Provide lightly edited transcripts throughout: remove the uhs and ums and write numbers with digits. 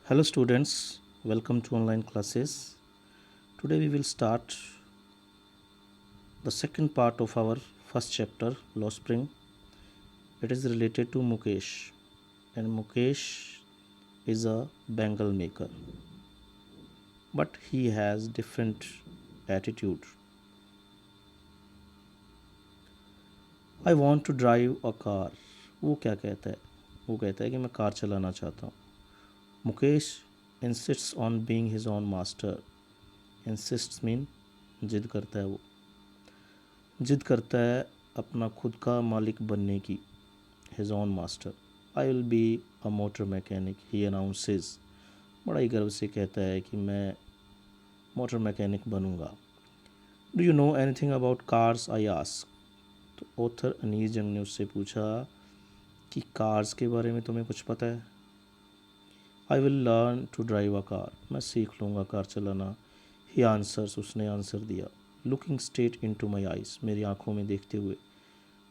Hello students, welcome to online classes. Today we will start the second part of our first chapter, Law Spring. It is related to Mukesh, and Mukesh is a bangle maker, but he has different attitude. I want to drive a car. वो क्या कहता है? वो कहता है कि मैं car चलाना चाहता हूँ. Mukesh insists on being his own master. Insists mean जिद करता है वो. जिद करता है अपना खुद का मालिक बनने की. His own master. I will be a motor mechanic, he announces. बड़ा ही गर्व से कहता है कि मैं मोटर मैकेनिक बनूंगा. Do you know anything about cars? I ask. तो ऑथर अनीस जंग ने उससे पूछा कि कार्स के बारे में तुम्हें कुछ पता है. I will learn to drive a car. मैं सीख लूँगा कार चलाना. He answers. उसने आंसर दिया. Looking straight into my eyes. मेरी आंखों में देखते हुए.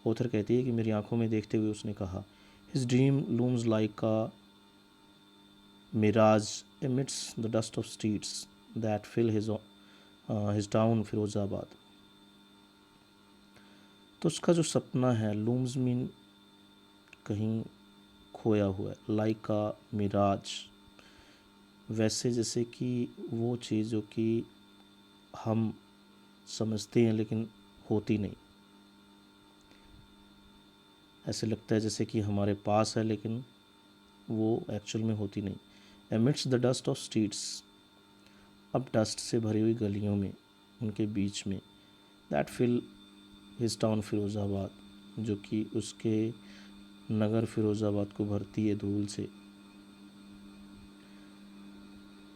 ऑथर कहती है कि मेरी आंखों में देखते हुए उसने कहा. His dream looms like a mirage amidst the dust of streets that fill his town Firozabad. तो उसका जो सपना है, लूम्स मीन कहीं खोया हुआ है, लाइक अ मिराज, वैसे जैसे कि वो चीज़ जो कि हम समझते हैं लेकिन होती नहीं. ऐसे लगता है जैसे कि हमारे पास है लेकिन वो एक्चुअल में होती नहीं. Emits the dust of streets, अब डस्ट से भरी हुई गलियों में, उनके बीच में. That fill his town Firozabad, जो कि उसके नगर फिरोज़ाबाद को भरती है धूल से.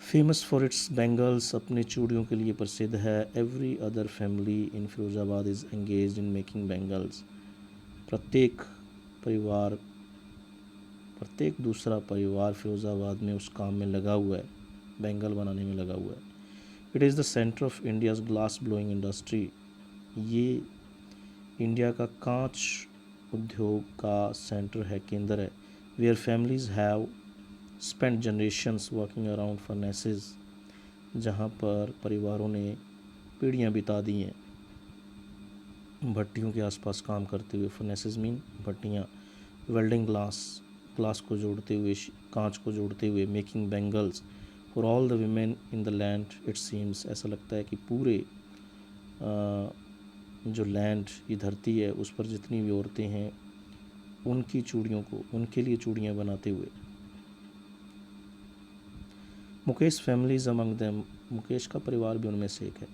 फेमस फॉर इट्स बैंगल्स, अपने चूड़ियों के लिए प्रसिद्ध है. Every other family in Firozabad is engaged in making bangles. प्रत्येक परिवार, प्रत्येक दूसरा परिवार फिरोज़ाबाद में उस काम में लगा हुआ है, बैंगल बनाने में लगा हुआ है. It is the centre of India's glass blowing industry. ये इंडिया का कांच उद्योग का सेंटर है, केंद्र है. Where families have spend generations working around furnaces, जहाँ पर परिवारों ने पीढ़ियाँ बिता दी हैं भट्टियों के आसपास काम करते हुए. फर्नेसेस मीन भट्टियाँ. वेल्डिंग ग्लास, ग्लास को जोड़ते हुए, कांच को जोड़ते हुए. Making bangles for all the women in the land. It seems, ऐसा लगता है कि पूरे जो लैंड, ये धरती है, उस पर जितनी भी औरतें हैं उनकी चूड़ियों को, उनके लिए चूड़ियाँ बनाते हुए. Mukesh families among them, Mukesh का परिवार भी उनमें से एक है.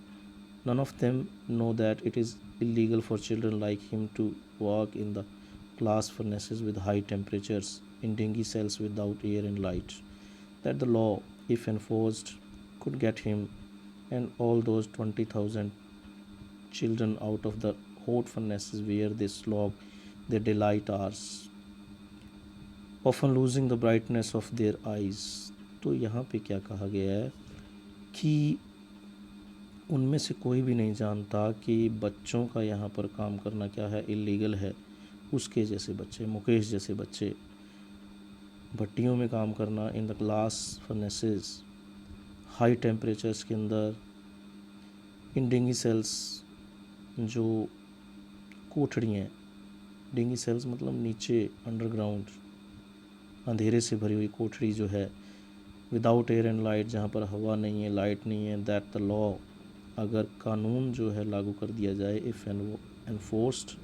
None of them know that it is illegal for children like him to work in the glass furnaces with high temperatures in dingy cells without air and light. That the law, if enforced, could get him and all those 20,000 children out of the hot furnaces where they slog their daylight hours, often losing the brightness of their eyes. तो यहाँ पे क्या कहा गया है कि उनमें से कोई भी नहीं जानता कि बच्चों का यहाँ पर काम करना क्या है, इलीगल है. उसके जैसे बच्चे, मुकेश जैसे बच्चे, भट्टियों में काम करना, in the glass furnaces, high temperatures के अंदर, इन डिंगी सेल्स, जो कोठड़ियाँ, डिंगी सेल्स मतलब नीचे अंडरग्राउंड, अंधेरे से भरी हुई कोठड़ी जो है. विदाउट एयर एंड लाइट, जहाँ पर हवा नहीं है, लाइट नहीं है. दैट द लॉ, अगर कानून जो है लागू कर दिया जाए, इफ़ एनफोर्स्ड,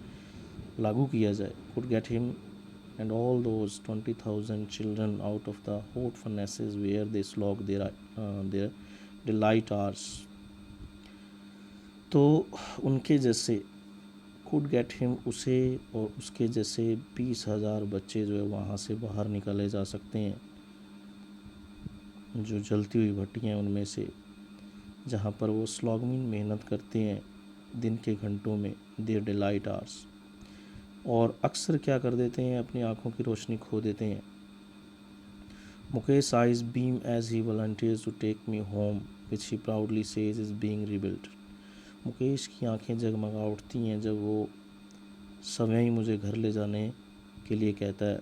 लागू किया जाए, could get him and all those 20,000 children out of the hot furnaces where they slog their daylight hours. तो उनके जैसे could get him, उसे और उसके जैसे 20,000 बच्चे जो है वहाँ से बाहर निकाले जा सकते हैं, जो जलती हुई भट्टियाँ हैं उनमें से, जहाँ पर वो स्लॉगिंग मेहनत करते हैं दिन के घंटों में, देयर डिलाइट आवर्स. और अक्सर क्या कर देते हैं, अपनी आँखों की रोशनी खो देते हैं. Mukesh eyes beam as he volunteers to take me home which he proudly says is being rebuilt. Mukesh की आंखें जगमगा उठती हैं जब वो स्वयं मुझे घर ले जाने के लिए कहता है.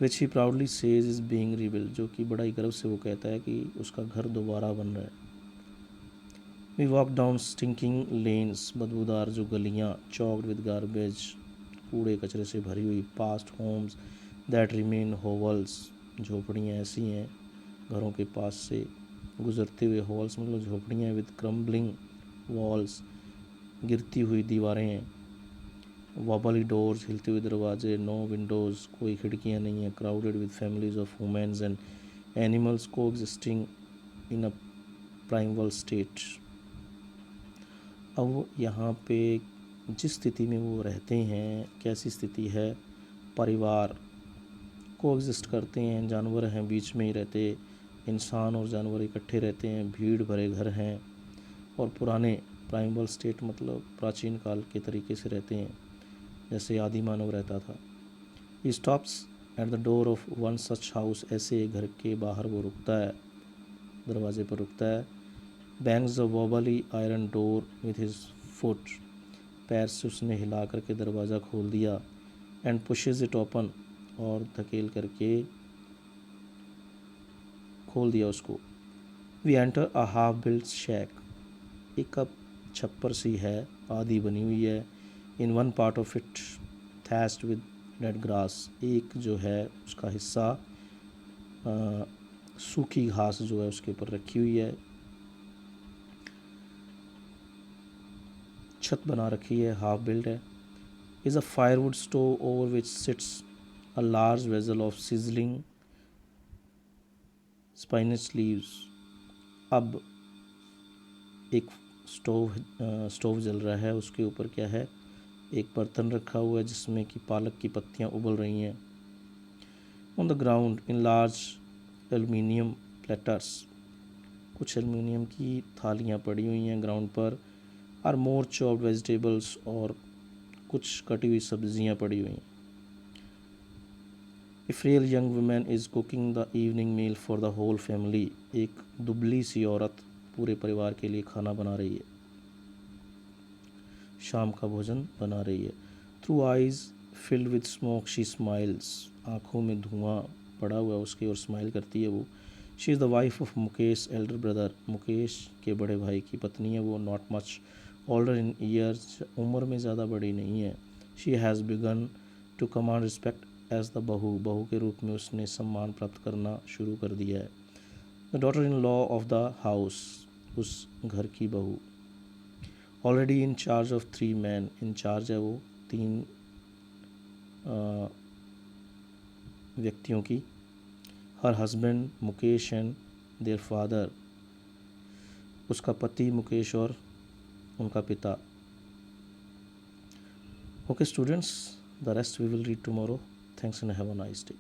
Which he proudly says is being rebuild, जो कि बड़ा ही गर्व से वो कहता है कि उसका घर दोबारा बन रहा है। We walk down stinking lanes, बदबूदार जो गलियाँ, चॉक्ड विद गार्बेज, कूड़े कचरे से भरी हुई, पास्ट होम्स दैट रिमेन होवल्स, झोपड़ियाँ ऐसी हैं घरों के पास से गुजरते हुए, होल्स मतलब झोपड़ियाँ, विद क्रम्बलिंग वॉल्स, गिरती हुई दीवारें हैं, वॉबली डोर्स, हिलते हुए दरवाजे, नो विंडोज़, कोई खिड़कियाँ नहीं हैं, crowded with families of womens and animals coexisting in a primal state. अब वो यहाँ पे जिस स्थिति में वो रहते हैं, कैसी स्थिति है, परिवार को एग्जिस्ट करते हैं, जानवर हैं बीच में ही रहते, इंसान और जानवर इकट्ठे रहते हैं, भीड़ भरे घर हैं और पुराने प्राइमल स्टेट मतलब प्राचीन काल के तरीके से रहते हैं जैसे आदि मानव रहता था। He stops at the door of one such house, ऐसे घर के बाहर वो रुकता है, दरवाजे पर रुकता है। Bangs the wobbly iron door with his foot, पैर से उसने हिला करके दरवाज़ा खोल दिया। एंड पुशेज इट ओपन, और धकेल करके खोल दिया उसको। We enter a half built shack, एक अब छप्पर सी है, आधी बनी हुई है। In one part of it thatched with dead grass, एक जो है उसका हिस्सा सूखी घास जो है उसके ऊपर रखी हुई है, छत बना रखी है, हाफ बिल्ट है। Is a firewood stove over which sits a large vessel of sizzling spinach leaves, अब एक स्टोव जल रहा है, उसके ऊपर क्या है, एक बर्तन रखा हुआ है जिसमें कि पालक की पत्तियां उबल रही हैं। On the ground in large aluminium platters, कुछ एल्युमिनियम की थालियां पड़ी हुई हैं ग्राउंड पर। आर मोर चॉप्ड वेजिटेबल्स, और कुछ कटी हुई सब्जियां पड़ी हुई हैं। A frail young women is cooking the evening meal for the whole family, एक दुबली सी औरत पूरे परिवार के लिए खाना बना रही है, शाम का भोजन बना रही है। Through eyes filled with smoke she smiles, आँखों में धुआं पड़ा हुआ है उसके और स्माइल करती है वो। She is the wife of Mukesh elder brother, Mukesh के बड़े भाई की पत्नी है वो। Not much older in years, उम्र में ज़्यादा बड़ी नहीं है। She has begun to command respect as the bahu, बहू के रूप में उसने सम्मान प्राप्त करना शुरू कर दिया है। The daughter in law of the house, उस घर की बहू। Already in charge of 3 man, in charge है वो 3 व्यक्तियों की। हर husband Mukesh and their father, उसका पति मुकेश और उनका पिता। Okay students, the rest we will read tomorrow. Thanks and have a nice day.